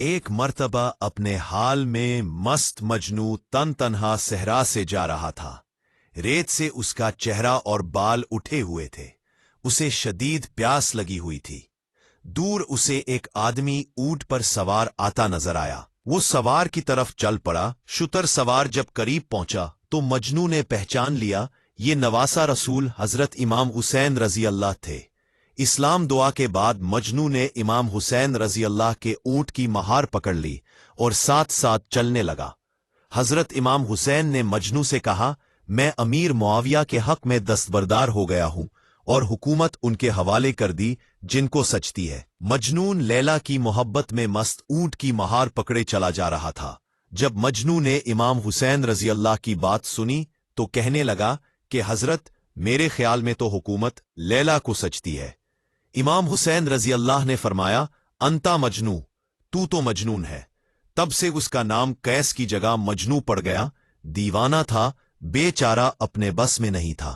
ایک مرتبہ اپنے حال میں مست مجنو تن تنہا صحرا سے جا رہا تھا۔ ریت سے اس کا چہرہ اور بال اٹھے ہوئے تھے۔ اسے شدید پیاس لگی ہوئی تھی۔ دور اسے ایک آدمی اونٹ پر سوار آتا نظر آیا۔ وہ سوار کی طرف چل پڑا۔ شتر سوار جب قریب پہنچا تو مجنو نے پہچان لیا، یہ نواسہ رسول حضرت امام حسین رضی اللہ تھے۔ اسلام دعا کے بعد مجنو نے امام حسین رضی اللہ کے اونٹ کی مہار پکڑ لی اور ساتھ ساتھ چلنے لگا۔ حضرت امام حسین نے مجنو سے کہا، میں امیر معاویہ کے حق میں دستبردار ہو گیا ہوں اور حکومت ان کے حوالے کر دی جن کو سچتی ہے۔ مجنون لیلا کی محبت میں مست اونٹ کی مہار پکڑے چلا جا رہا تھا۔ جب مجنو نے امام حسین رضی اللہ کی بات سنی تو کہنے لگا کہ حضرت، میرے خیال میں تو حکومت لیلا کو سچتی ہے۔ امام حسین رضی اللہ نے فرمایا، انتا مجنو، تو مجنون ہے۔ تب سے اس کا نام قیس کی جگہ مجنو پڑ گیا۔ دیوانہ تھا، بے چارہ، اپنے بس میں نہیں تھا۔